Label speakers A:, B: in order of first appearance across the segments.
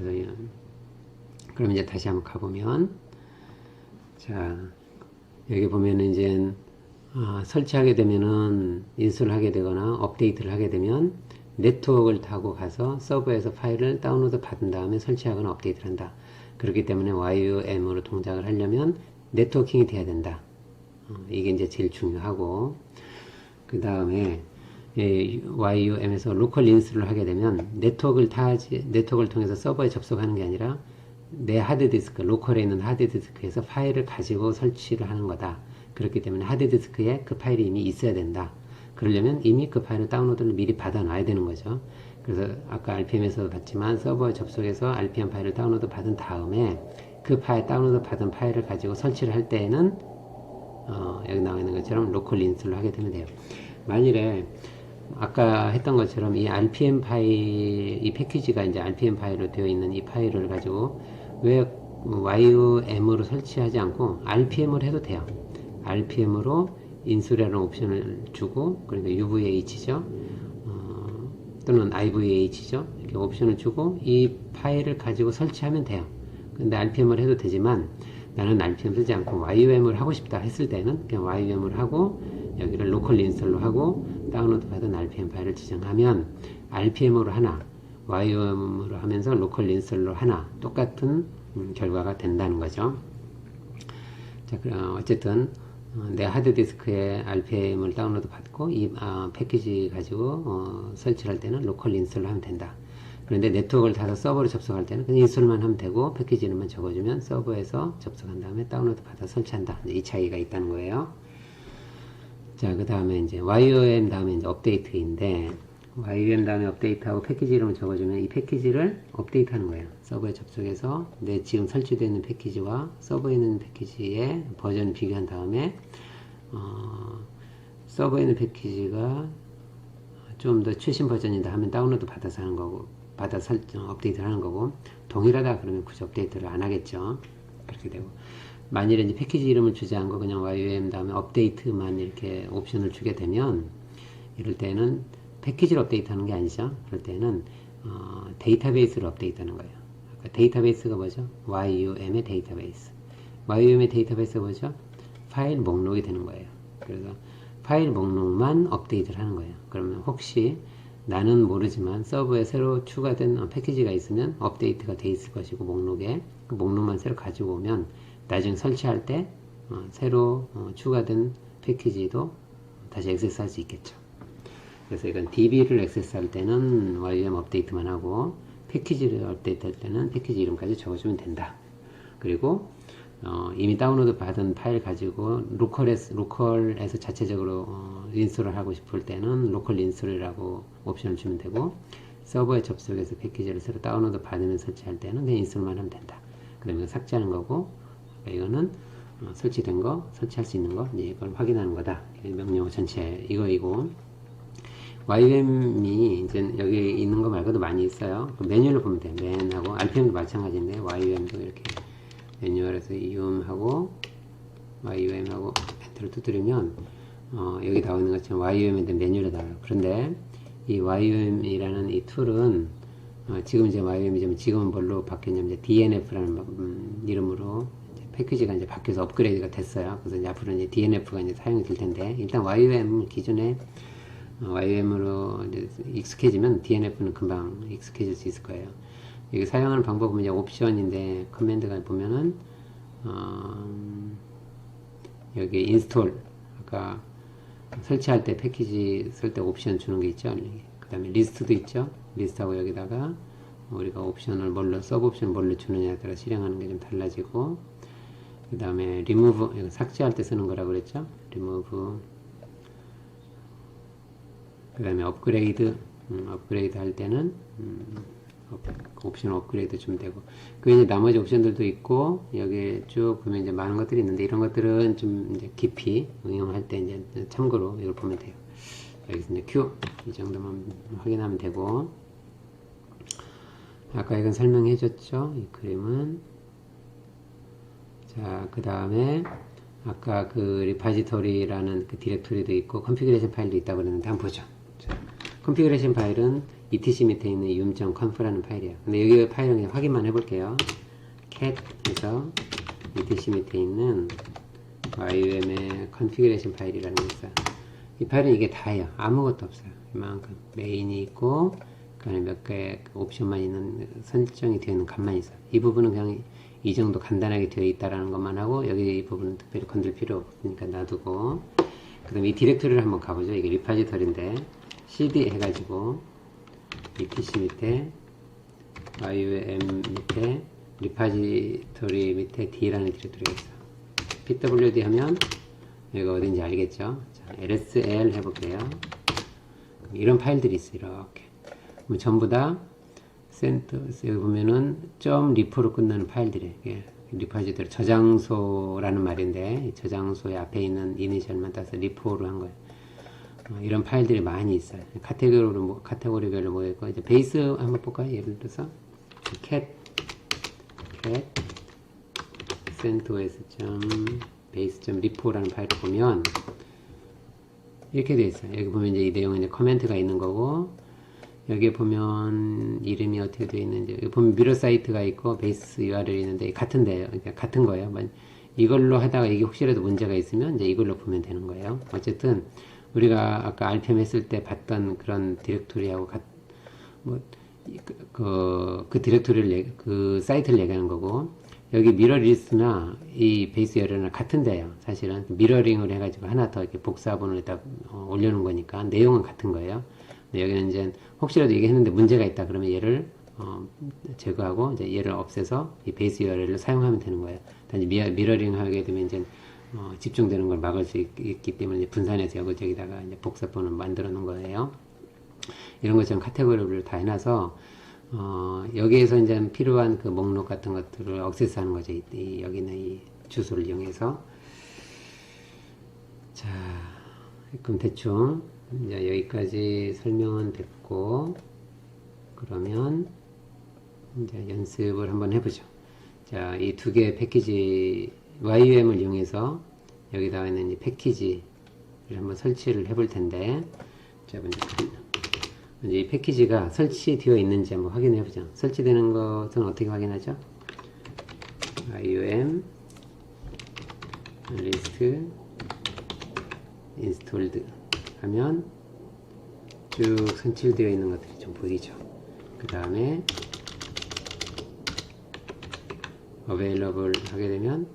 A: 그래서 그럼 이제 다시 한번 가보면, 자, 여기 보면은 이제 설치하게 되면은 인스톨 하게 되거나 업데이트를 하게 되면 네트워크를 타고 가서 서버에서 파일을 다운로드 받은 다음에 설치하거나 업데이트를 한다. 그렇기 때문에 YUM으로 동작을 하려면 네트워킹이 돼야 된다. 이게 이제 제일 중요하고, 그 다음에 YUM에서 로컬 인스톨을 하게 되면 네트워크를 통해서 서버에 접속하는 게 아니라 내 하드디스크, 로컬에 있는 하드디스크에서 파일을 가지고 설치를 하는 거다. 그렇기 때문에 하드디스크에 그 파일이 이미 있어야 된다. 그러려면 이미 그 파일을 다운로드를 미리 받아 놔야 되는 거죠. 그래서 아까 RPM에서도 봤지만 서버에 접속해서 RPM 파일을 다운로드 받은 다음에 그 파일, 다운로드 받은 파일을 가지고 설치를 할 때에는 여기 나와 있는 것처럼 로컬 인스톨을 하게 되면 돼요. 만일에 아까 했던 것처럼 이 RPM 파일, 이 패키지가 이제 RPM 파일로 되어 있는 이 파일을 가지고 왜 YUM으로 설치하지 않고 RPM으로 해도 돼요. RPM으로 인수라는 옵션을 주고, 그러니까 UVH죠. 또는 IVH죠. 이렇게 옵션을 주고 이 파일을 가지고 설치하면 돼요. 근데 RPM을 해도 되지만 나는 RPM 쓰지 않고 YUM을 하고 싶다 했을 때는 그냥 YUM을 하고 여기를 로컬 인스톨로 하고 다운로드 받은 RPM 파일을 지정하면 RPM으로 하나, YUM으로 하면서 로컬 인스톨로 하나 똑같은 결과가 된다는 거죠. 자, 어쨌든 내 하드디스크에 RPM을 다운로드 받고 이 패키지 가지고 설치를 할 때는 로컬 인스톨을 하면 된다. 그런데 네트워크를 타서 서버로 접속할 때는 그냥 인스톨만 하면 되고 패키지 이름만 적어주면 서버에서 접속한 다음에 다운로드 받아 설치한다. 이 차이가 있다는 거예요. 자, 그 다음에 이제 YUM 다음에 이제 업데이트인데, YUM 다음에 업데이트하고 패키지 이름을 적어주면 이 패키지를 업데이트 하는 거예요. 서버에 접속해서 내 지금 설치되어 있는 패키지와 서버에 있는 패키지의 버전을 비교한 다음에, 서버에 있는 패키지가 좀 더 최신 버전이다 하면 다운로드 받아서 하는 거고, 업데이트를 하는 거고, 동일하다 그러면 굳이 업데이트를 안 하겠죠. 그렇게 되고. 만일에 이제 패키지 이름을 주지 않고 그냥 YUM 다음에 업데이트만 이렇게 옵션을 주게 되면, 이럴 때는 패키지를 업데이트 하는 게 아니죠. 그럴 때는 데이터베이스를 업데이트 하는 거예요. 그러니까 데이터베이스가 뭐죠? YUM의 데이터베이스. YUM의 데이터베이스가 뭐죠? 파일 목록이 되는 거예요. 그래서 파일 목록만 업데이트를 하는 거예요. 그러면 혹시 나는 모르지만 서버에 새로 추가된 패키지가 있으면 업데이트가 돼 있을 것이고, 목록에 그 목록만 새로 가지고 오면 나중에 설치할 때 새로 추가된 패키지도 다시 액세스할 수 있겠죠. 그래서 이건 DB를 액세스할 때는 YUM 업데이트만 하고 패키지를 업데이트할 때는 패키지 이름까지 적어주면 된다. 그리고 이미 다운로드 받은 파일 가지고 로컬에서 자체적으로 인스톨을 하고 싶을 때는 로컬 인스톨이라고 옵션을 주면 되고, 서버에 접속해서 패키지를 새로 다운로드 받으면 설치할 때는 그냥 인스톨만 하면 된다. 그러면 삭제하는 거고, 이거는 설치된 거, 설치할 수 있는 거, 이걸 확인하는 거다. 명령어 전체 이거이고, YUM이 이제 여기 있는 거 말고도 많이 있어요. 메뉴를 보면 돼요. 맨하고 RPM도 마찬가지인데 YUM도 이렇게 매뉴얼에서 UM하고 YUM하고 엔터를 두드리면 여기 나와 있는 것처럼 YUM에 대한 매뉴얼이 나와요. 그런데 이 YUM이라는 이 툴은 지금 이제 YUM이지만 지금은 뭘로 바뀌었냐면 이제 DNF라는 이름으로 이제 패키지가 이제 바뀌어서 업그레이드가 됐어요. 그래서 이제 앞으로 이제 DNF가 이제 사용이 될 텐데, 일단 YUM 기존에 YUM으로 이제 익숙해지면 DNF는 금방 익숙해질 수 있을 거예요. 여기 사용하는 방법은 이제 옵션인데, 커맨드가 보면은 여기 인스톨, 아까 설치할 때 패키지 쓸 때 옵션 주는 게 있죠. 그 다음에 리스트도 있죠. 리스트하고 여기다가 우리가 옵션을 서브 옵션 뭘로 주느냐에 따라 실행하는 게 좀 달라지고, 그 다음에 리무브, 이거 삭제할 때 쓰는 거라고 그랬죠. 리무브, 그 다음에 업그레이드, 업그레이드 할 때는 옵션 업그레이드 좀 되고, 그 이제 나머지 옵션들도 있고, 여기 쭉 보면 이제 많은 것들이 있는데, 이런 것들은 좀 이제 깊이 응용할 때 이제 참고로 이걸 보면 돼요. 여기서 이제 Q 이 정도만 확인하면 되고, 아까 이건 설명해 줬죠. 이 그림은. 자, 그 다음에 아까 그 리파지토리라는 그 디렉토리도 있고 컨피그레이션 파일도 있다고 그랬는데 한번 보죠. 자, 컨피그레이션 파일은 etc 밑에 있는 yum.conf라는 파일이에요. 근데 여기 파일은 그냥 확인만 해볼게요. cat 해서 etc 밑에 있는 yum의 컨피그레이션 파일이라는 게 있어요. 이 파일은 이게 다예요. 아무것도 없어요. 이만큼 메인이 있고 그 안에 몇 개의 옵션만 있는, 설정이 되어 있는 값만 있어요. 이 부분은 그냥 이 정도 간단하게 되어 있다라는 것만 하고, 여기 이 부분은 특별히 건들 필요 없으니까 놔두고, 그 다음에 이 디렉토리를 한번 가보죠. 이게 리파지터리인데 cd 해가지고 etc 밑에 yum 밑에 리파지터리 밑에 d라는 디렉토리가 있어요. pwd 하면 여기가 어딘지 알겠죠? 자, lsl 해볼게요. 이런 파일들이 있어요. 이렇게 전부 다 센터, 여기 보면은 .리포로 끝나는 파일들이에요. 리파지터리 저장소라는 말인데, 저장소의 앞에 있는 이니셜만 따서 리포로 한 거예요. 이런 파일들이 많이 있어요. 카테고리별로 모여있고, 이제 베이스 한번 볼까요? 예를 들어서 cat CentOS.base.repo라는 파일을 보면 이렇게 되어 있어요. 여기 보면 이제 이 내용은 이제 커멘트가 있는 거고, 여기에 보면 이름이 어떻게 되어 있는지, 여기 보면 미러 사이트가 있고 베이스 URL이 있는데 같은데요. 그러니까 같은 거예요. 이걸로 하다가 이게 혹시라도 문제가 있으면 이제 이걸로 보면 되는 거예요. 어쨌든 우리가 아까 RPM 했을 때 봤던 그런 디렉토리하고 그 디렉토리를 그 사이트를 얘기하는 거고, 여기 미러 리스트나 이 베이스 URL은 같은데요. 사실은 미러링을 해가지고 하나 더 이렇게 복사본을 딱 올려놓은 거니까 내용은 같은 거예요. 여기는 이제 혹시라도 이게 했는데 문제가 있다 그러면 얘를 제거하고 이제 얘를 없애서 이 베이스 URL을 사용하면 되는 거예요. 단지 미러링 하게 되면 이제 집중되는 걸 막을 수 있기 때문에 이제 분산해서 여기저기다가 이제 복사본을 만들어 놓은 거예요. 이런 것처럼 카테고리를 다 해놔서 여기에서 이제 필요한 그 목록 같은 것들을 액세스하는 거죠. 여기는 이 주소를 이용해서. 자, 그럼 대충 이제 여기까지 설명은 됐고, 그러면 이제 연습을 한번 해보죠. 자, 이 두 개의 패키지 YUM을 이용해서 여기다가 있는 이 패키지를 한번 설치를 해볼 텐데, 자, 먼저 이 패키지가 설치되어 있는지 한번 확인해 보죠. 설치되는 것은 어떻게 확인하죠? YUM list installed 하면 쭉 선출되어 있는 것들이 좀 보이죠. 그 다음에 available 하게 되면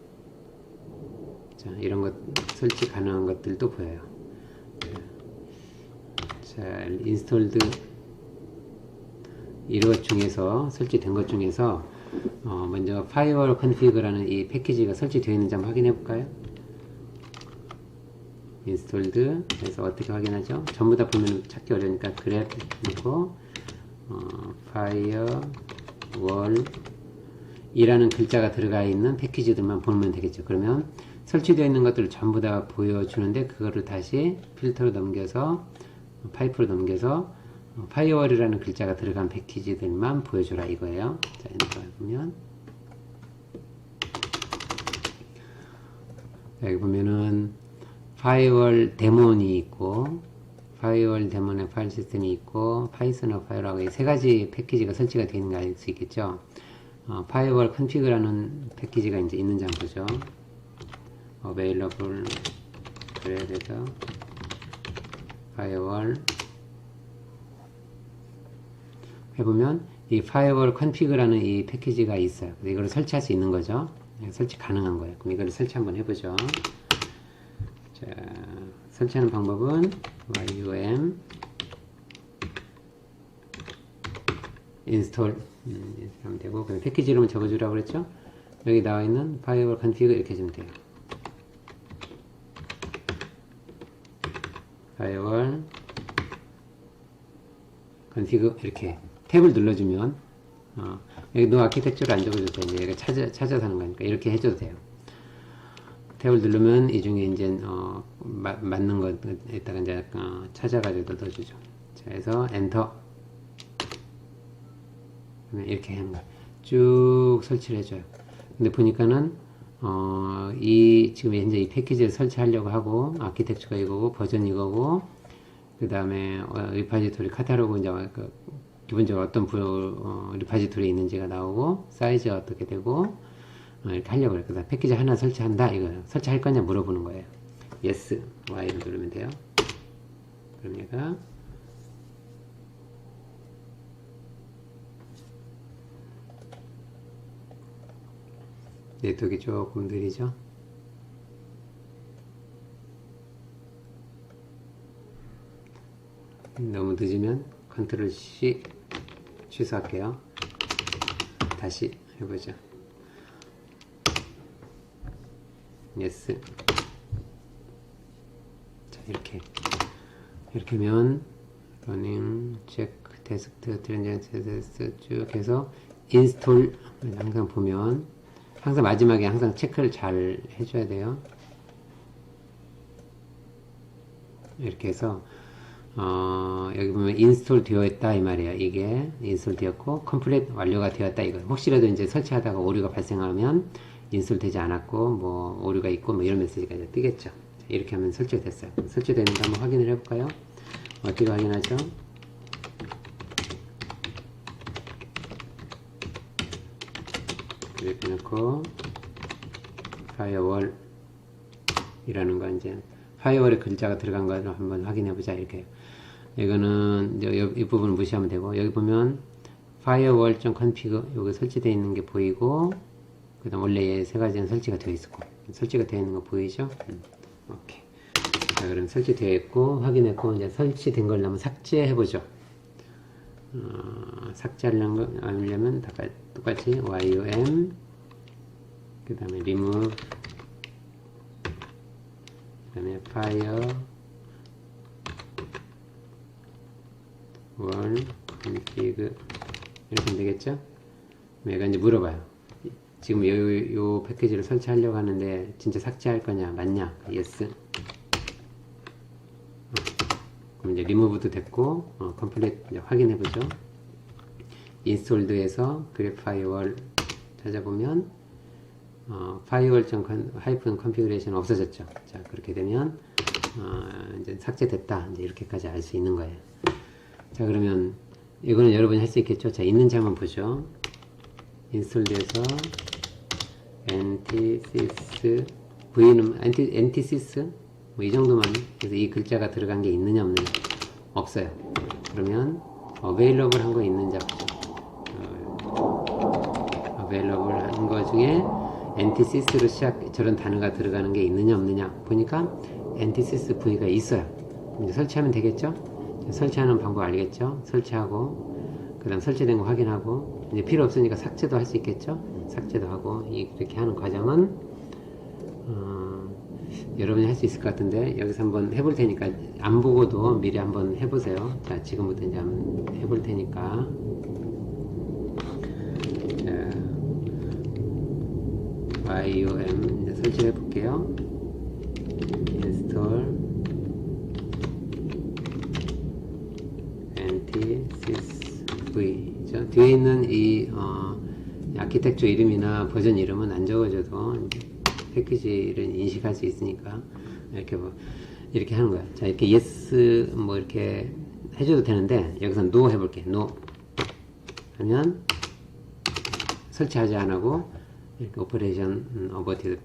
A: 자, 이런 것 설치 가능한 것들도 보여요. 자, installed 이것 중에서 설치된 것 중에서 먼저 firewall config라는 이 패키지가 설치되어 있는지 한번 확인해 볼까요? installed 해서 어떻게 확인하죠? 전부 다 보면 찾기 어려우니까 grep 넣고 firewall 이라는 글자가 들어가 있는 패키지들만 보면 되겠죠. 그러면 설치되어 있는 것들을 전부 다 보여주는데, 그거를 다시 필터로 넘겨서 파이프로 넘겨서 파이어월이라는 글자가 들어간 패키지들만 보여주라 이거예요. 자, 엔터 보면 여기 보면은 파이어월 데몬이 있고, 파이어월 데몬의 파일 시스템이 있고, 파이썬 파이어라고 이 세 가지 패키지가 설치가 되어 있는 거 알 수 있겠죠. 파이어월 컨피그라는 패키지가 이제 있는지 한번 보죠. available 그래서 파이어월 해보면 이 파이어월 컨피그라는 이 패키지가 있어요. 이걸 설치할 수 있는 거죠. 설치 가능한 거예요. 그럼 이걸 설치 한번 해보죠. 자, 설치하는 방법은 yum install 하면 되고, 그럼 패키지 이름을 적어주라고 그랬죠. 여기 나와 있는 파이어월 컨피그 이렇게 해주면 돼요. 파이어월 컨피그 이렇게 탭을 눌러주면 여기 no 아키텍처를 안 적어줘도 돼요. 얘가 찾아서 하는 거니까 이렇게 해줘도 돼요. 탭을 누르면 이 중에 이제 맞는 것에다가 이제 찾아가지고 넣어주죠. 자, 해서 엔터. 이렇게 하는 거예요. 쭉 설치를 해줘요. 근데 보니까는 지금 현재 이 패키지를 설치하려고 하고 아키텍처가 이거고 버전 이거고 그 다음에 리파지토리 카탈로그 이제 기본적으로 어떤 리파지토리에 있는지가 나오고 사이즈가 어떻게 되고 이렇게 하려고 해요. 그다음 패키지 하나 설치한다 이거예요. 설치할 거냐 물어보는 거예요. yes, y를 누르면 돼요. 그럼 얘가 네트워크가 조금 느리죠. 너무 늦으면 컨트롤 C 취소할게요. 다시 해보죠. yes. 자, 이렇게 하면 러닝 체크 테스트 트랜잭션 쭉 해서 인스톨 항상 보면 항상 마지막에 항상 체크를 잘 해줘야 돼요. 이렇게 해서 여기 보면 인스톨 되어 있다 이 말이에요. 이게 인스톨 되었고 컴플릿 완료가 되었다 이거. 혹시라도 이제 설치하다가 오류가 발생하면 인스톨 되지 않았고 뭐 오류가 있고 뭐 이런 메시지가 이제 뜨겠죠. 이렇게 하면 설치가 됐어요. 설치되는 거 한번 확인을 해볼까요? 어떻게 확인하죠? 이렇게 놓고 파이어월 이라는 거 이제 파이어월에 글자가 들어간 걸 한번 확인해 보자 이렇게. 이거는 이제 이 부분을 무시하면 되고 여기 보면 firewall.config 여기 설치되어 있는 게 보이고 그 다음 원래 세 가지는 설치가 되어 있었고 설치가 되어 있는 거 보이죠? 오케이. 자 그럼 설치되어 있고 확인했고 이제 설치된 걸 한번 삭제해 보죠. 삭제하려면 똑같이 yum 그 다음에 remove 그 다음에 firewall config 이렇게 하면 되겠죠? 얘가 이제 물어봐요. 지금 요 패키지를 설치하려고 하는데 진짜 삭제할 거냐 맞냐? yes. 그럼 이제 리무브도 됐고 컴플릿 이제 확인해 보죠. 인스톨드에서 그래프 파이어월 찾아보면 firewall configuration 없어졌죠. 자 그렇게 되면 이제 삭제됐다 이제 이렇게까지 알 수 있는 거예요. 자 그러면 이거는 여러분이 할 수 있겠죠. 자 있는지 한번 보죠. 인스톨드에서 antisys v는 antisys 뭐 이 정도만. 그래서 이 글자가 들어간 게 있느냐 없느냐 없어요. 그러면 available 한 거 있는지 보죠. available 한 거 중에 antisys로 저런 단어가 들어가는 게 있느냐 없느냐 보니까 antisys v가 있어요. 이제 설치하면 되겠죠. 설치하는 방법 알겠죠. 설치하고 그 다음 설치된 거 확인하고 이제 필요 없으니까 삭제도 할 수 있겠죠. 삭제도 하고 이렇게 하는 과정은 여러분이 할 수 있을 것 같은데 여기서 한번 해볼 테니까 안 보고도 미리 한번 해보세요. 자 지금부터 이제 한번 해볼 테니까 yum 이제 설치해 볼게요. install antisys v 뒤에 있는 이 아키텍처 이름이나 버전 이름은 안 적어줘도 패키지를 인식할 수 있으니까 이렇게 하는 거야. 자 이렇게 yes 뭐 이렇게 해줘도 되는데 여기서 no 해볼게. no 하면 설치하지 않고 이렇게 오퍼레이션 어버티드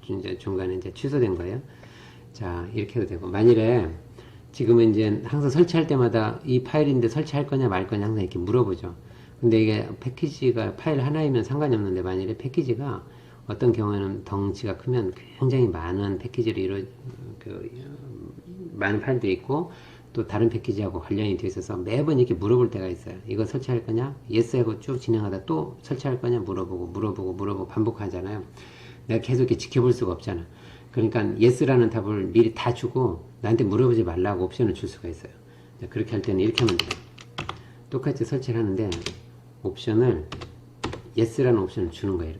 A: 이제 중간에 이제 취소된 거예요. 자 이렇게 해도 되고 만일에 지금은 이제 항상 설치할 때마다 이 파일인데 설치할 거냐 말 거냐 항상 이렇게 물어보죠. 근데 이게 패키지가 파일 하나이면 상관이 없는데 만일에 패키지가 어떤 경우에는 덩치가 크면 굉장히 많은 패키지로 많은 파일도 있고 또 다른 패키지하고 관련이 되어 있어서 매번 이렇게 물어볼 때가 있어요. 이거 설치할 거냐? yes 하고 쭉 진행하다 또 설치할 거냐? 물어보고 반복하잖아요. 내가 계속 이렇게 지켜볼 수가 없잖아. 그러니까 yes라는 답을 미리 다 주고 나한테 물어보지 말라고 옵션을 줄 수가 있어요. 그렇게 할 때는 이렇게 하면 돼요. 똑같이 설치를 하는데 옵션을 yes라는 옵션을 주는 거예요.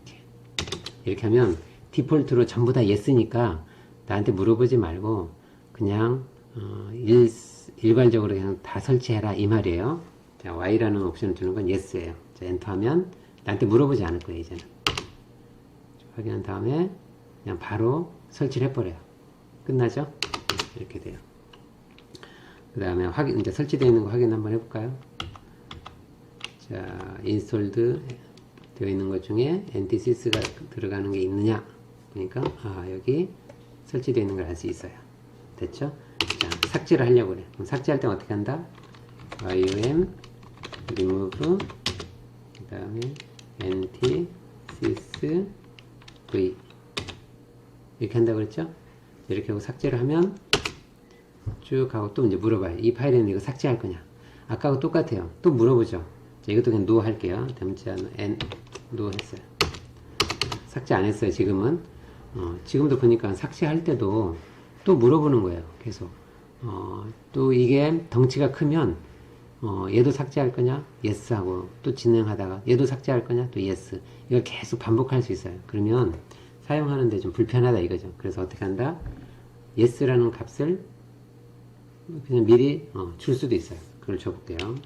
A: 이렇게 하면 디폴트로 전부 다 yes니까 나한테 물어보지 말고 그냥 일괄적으로 그냥 다 설치해라 이 말이에요. 자, y라는 옵션을 주는 건 yes예요. 자, 엔터하면 나한테 물어보지 않을 거예요. 이제는 확인한 다음에 그냥 바로 설치를 해버려요. 끝나죠? 이렇게 돼요. 그 다음에 확인, 이제 설치되어 있는 거 확인 한번 해볼까요? 자, 인스톨드 되어 있는 것 중에 NTSys가 들어가는 게 있느냐? 그러니까, 여기 설치되어 있는 걸 알 수 있어요. 됐죠? 자, 삭제를 하려고 그래. 그럼 삭제할 때는 어떻게 한다? yum remove 그 다음에 NTSys v 이렇게 한다고 그랬죠? 이렇게 하고 삭제를 하면 쭉 하고 또 이제 물어봐요. 이 파일에는 이거 삭제할 거냐? 아까하고 똑같아요. 또 물어보죠. 자, 이것도 그냥 no 할게요. no 했어요. 삭제 안 했어요. 지금은. 지금도 보니까 삭제할 때도 또 물어보는 거예요. 계속. 또 이게 덩치가 크면 얘도 삭제할 거냐? yes 하고 또 진행하다가 얘도 삭제할 거냐? 또 yes. 이걸 계속 반복할 수 있어요. 그러면 사용하는데 좀 불편하다 이거죠. 그래서 어떻게 한다? yes라는 값을 그냥 미리 줄 수도 있어요. 그걸 줘볼게요.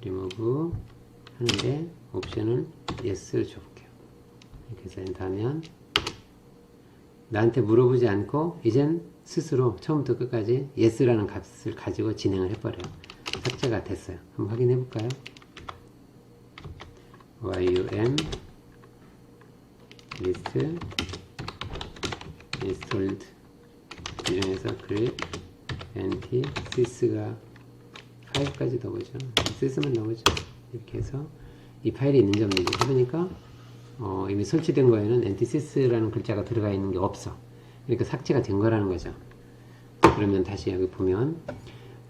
A: remove 하는데 옵션을 yes를 줘볼게요. 이렇게 해서 엔터 하면 나한테 물어보지 않고 이젠 스스로 처음부터 끝까지 yes라는 값을 가지고 진행을 해버려요. 삭제가 됐어요. 한번 확인해 볼까요? yum list installed 이 중에서 grep NTSys가 5까지 넣어보죠. sys만 넣어보죠. 이렇게 해서 이 파일이 있는지 없는지 해보니까 이미 설치된 거에는 NTSys라는 글자가 들어가 있는 게 없어. 그러니까 삭제가 된 거라는 거죠. 그러면 다시 여기 보면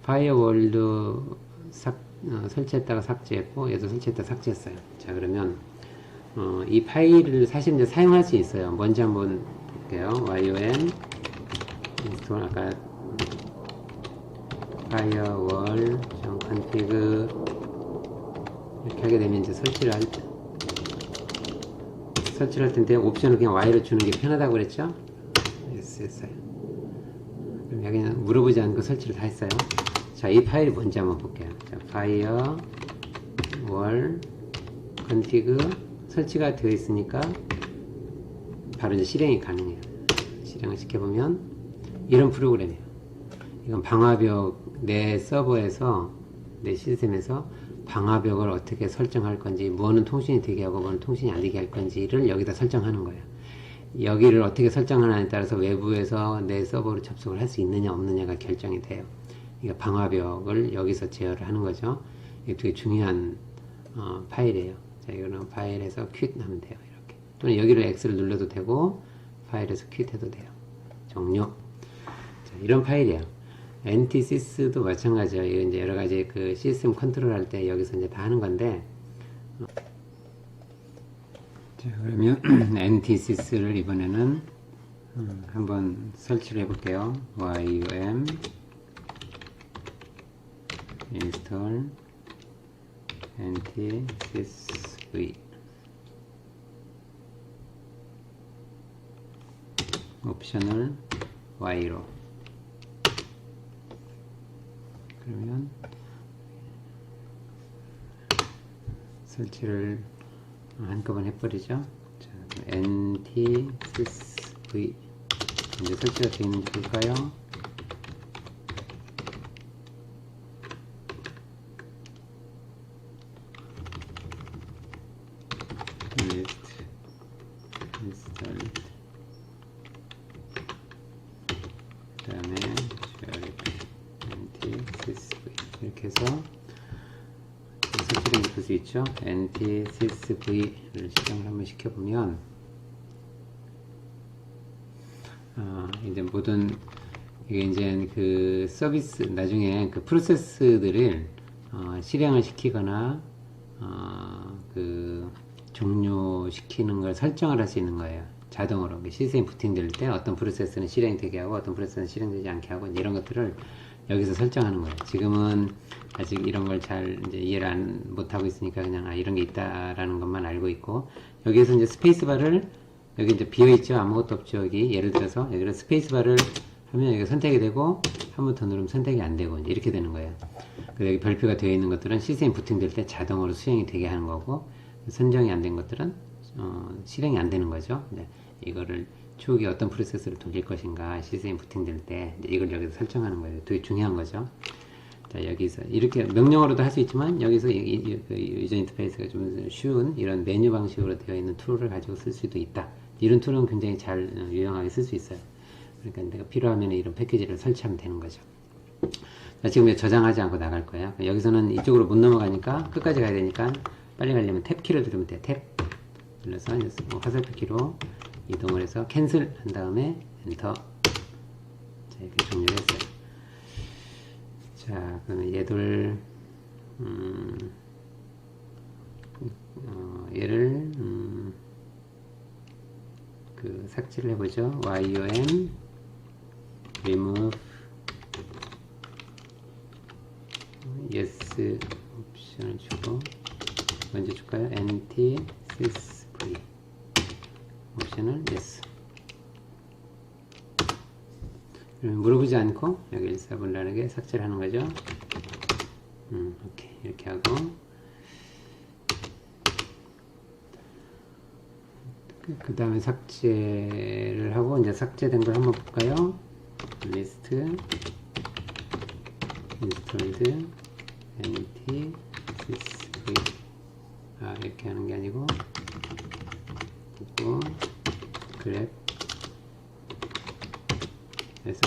A: 파이어월드 설치했다가 삭제했고 얘도 설치했다가 삭제했어요. 자, 그러면 이 파일을 사실 이제 사용할 수 있어요. 뭔지 한번 볼게요. yum install 아까 firewall config 이렇게 하게 되면 이제 설치를 할 텐데 옵션을 그냥 Y로 주는 게 편하다고 그랬죠? yes 했어요. 그럼 여기는 물어보지 않고 설치를 다 했어요. 자, 이 파일이 뭔지 한번 볼게요. 자, firewall config 설치가 되어 있으니까 바로 이제 실행이 가능해요. 실행을 시켜보면 이런 프로그램이에요. 이건 방화벽 내 서버에서 내 시스템에서 방화벽을 어떻게 설정할 건지, 뭐는 통신이 되게 하고 뭐는 통신이 안 되게 할 건지를 여기다 설정하는 거예요. 여기를 어떻게 설정하느냐에 따라서 외부에서 내 서버로 접속을 할 수 있느냐 없느냐가 결정이 돼요. 그러니까 방화벽을 여기서 제어를 하는 거죠. 이게 되게 중요한 파일이에요. 자, 이거는 파일에서 퀴트 하면 돼요. 이렇게. 또는 여기를 X를 눌러도 되고 파일에서 퀴트 해도 돼요. 종료. 자, 이런 파일이에요. NTSys도 마찬가지예요. 이거 이제 여러 가지 그 시스템 컨트롤 할 때 여기서 이제 다 하는 건데. 자, 그러면 NTSys를 이번에는 한번 설치를 해볼게요. yum install NTSys 옵션을 Y로 그러면 설치를 한꺼번에 해버리죠. 자, NTSys 이제 설치가 되어 있는지 볼까요? 그 다음에 이렇게 해서 설치된 거 볼 수 있죠. NTSysV를 실행을 한번 시켜보면 이제 모든 이게 이제 그 서비스 나중에 그 프로세스들을 실행을 시키거나 그 종료시키는 걸 설정을 할 수 있는 거예요. 자동으로 시스템이 부팅될 때 어떤 프로세스는 실행되게 하고 어떤 프로세스는 실행되지 않게 하고 이런 것들을 여기서 설정하는 거예요. 지금은 아직 이런 걸 잘 이제 이해를 못하고 있으니까 그냥 이런 게 있다라는 것만 알고 있고, 여기에서 이제 스페이스바를 여기 이제 비어있죠. 아무것도 없죠. 여기 예를 들어서 여기를 스페이스바를 하면 여기가 선택이 되고 한 번 더 누르면 선택이 안 되고 이제 이렇게 되는 거예요. 여기 별표가 되어 있는 것들은 시스템이 부팅될 때 자동으로 수행이 되게 하는 거고, 선정이 안 된 것들은 실행이 안 되는 거죠. 네, 이거를 추억이 어떤 프로세스를 돌릴 것인가 시스템이 부팅될 때 이걸 여기서 설정하는 거예요. 되게 중요한 거죠. 자, 여기서 이렇게 명령어로도 할 수 있지만 여기서 유저 인터페이스가 좀 쉬운 이런 메뉴 방식으로 되어 있는 툴을 가지고 쓸 수도 있다. 이런 툴은 굉장히 잘 유용하게 쓸 수 있어요. 그러니까 내가 필요하면 이런 패키지를 설치하면 되는 거죠. 자, 지금 저장하지 않고 나갈 거예요. 여기서는 이쪽으로 못 넘어가니까 끝까지 가야 되니까 빨리 가려면 탭 키를 누르면 돼요. 탭 눌러서 화살표 키로 이동을 해서 캔슬 한 다음에 엔터. 자, 이렇게 종료를 했어요. 자, 그러면 얘를 그 삭제를 해보죠. yum remove yes 옵션을 주고 먼저 줄까요? NT sysv 옵션을 yes. 물어보지 않고 여기 일사분란하게 삭제를 하는 거죠. 오케이. 이렇게 하고 그 다음에 삭제를 하고 이제 삭제된 걸 한번 볼까요? 리스트 installed NT sysv 이렇게 하는 게 아니고 보고 그랩 그래서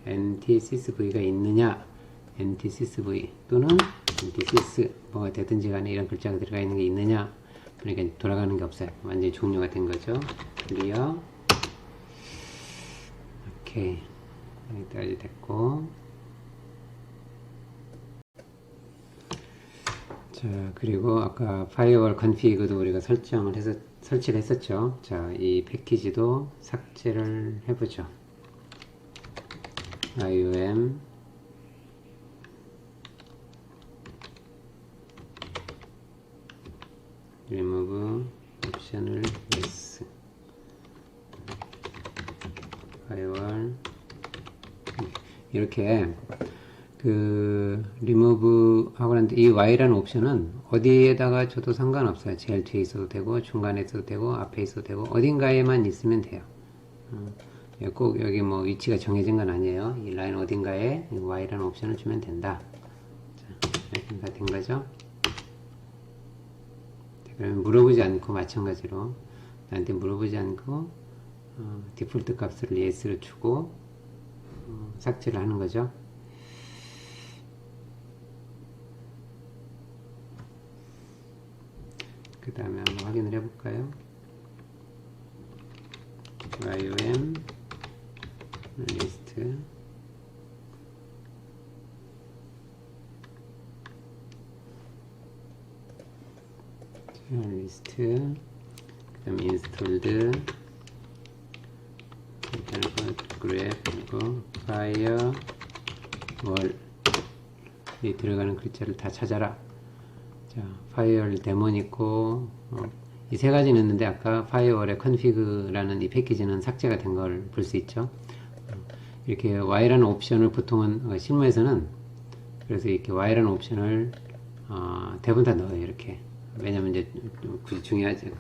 A: NTSysV가 있느냐 NTSysV 또는 NTSys 뭐가 되든지 간에 이런 글자가 들어가 있는 게 있느냐 그러니까 돌아가는 게 없어요. 완전히 종료가 된 거죠. 클리어. 오케이. 여기까지 됐고 자 그리고 아까 파이어월 컨피그도 우리가 설치를 했었죠. 자, 이 패키지도 삭제를 해보죠. yum remove 옵션을 yes firewall 이렇게 그 remove 하고 나는데 이 y라는 옵션은 어디에다가 줘도 상관없어요. 제일 뒤에 있어도 되고 중간에 있어도 되고 앞에 있어도 되고 어딘가에만 있으면 돼요. 꼭 여기 뭐 위치가 정해진 건 아니에요. 이 라인 어딘가에 y라는 옵션을 주면 된다. 자, 이렇게 다 된 거죠. 그러면 물어보지 않고 마찬가지로 나한테 물어보지 않고 디폴트 값을 yes를 주고 삭제를 하는 거죠. 그 다음에 한번 확인을 해볼까요? yum 리스트 리스트 그 다음에 installed grep 그리고 firewall 이 들어가는 글자를 다 찾아라. 자, firewall 데몬 있고 이 세 가지는 있는데 아까 firewall의 config라는 이 패키지는 삭제가 된 걸 볼 수 있죠. 이렇게 y라는 옵션을 보통은 실무에서는 그래서 이렇게 y라는 옵션을 대부분 다 넣어요. 이렇게 왜냐면 이제 굳이 중요하지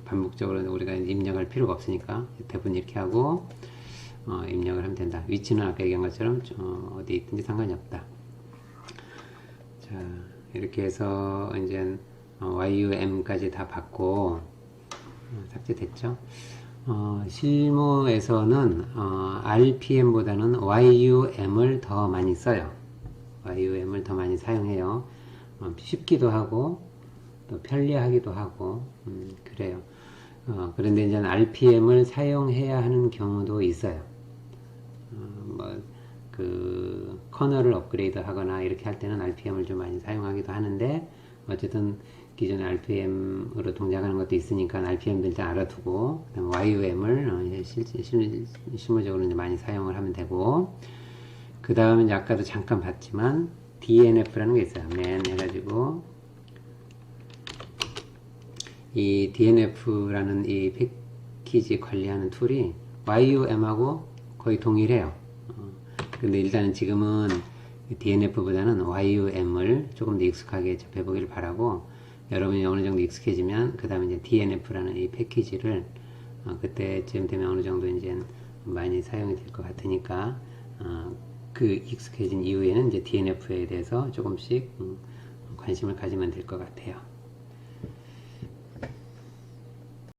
A: 반복적으로 우리가 입력할 필요가 없으니까 대부분 이렇게 하고 입력을 하면 된다. 위치는 아까 얘기한 것처럼 어디 있든지 상관이 없다. 자, 이렇게 해서 이제 yum까지 다 받고 삭제됐죠. 실무에서는 RPM보다는 yum을 더 많이 써요. yum을 더 많이 사용해요. 쉽기도 하고 또 편리하기도 하고 그래요. 그런데 이제 RPM을 사용해야 하는 경우도 있어요. 그 커널을 업그레이드 하거나 이렇게 할 때는 RPM을 좀 많이 사용하기도 하는데 어쨌든 기존에 RPM으로 동작하는 것도 있으니까 RPM도 일단 알아두고 그다음에 YUM을 실무적으로 이제 많이 사용을 하면 되고 그 다음에 이제 아까도 잠깐 봤지만 DNF라는 게 있어요. man 해가지고 이 DNF라는 이 패키지 관리하는 툴이 YUM하고 거의 동일해요. 근데 일단은 지금은 DNF보다는 YUM을 조금 더 익숙하게 접해보기를 바라고 여러분이 어느 정도 익숙해지면 그 다음에 이제 DNF라는 이 패키지를 그때쯤 되면 어느 정도 이제 많이 사용이 될 것 같으니까 그 익숙해진 이후에는 이제 DNF에 대해서 조금씩 관심을 가지면 될 것 같아요.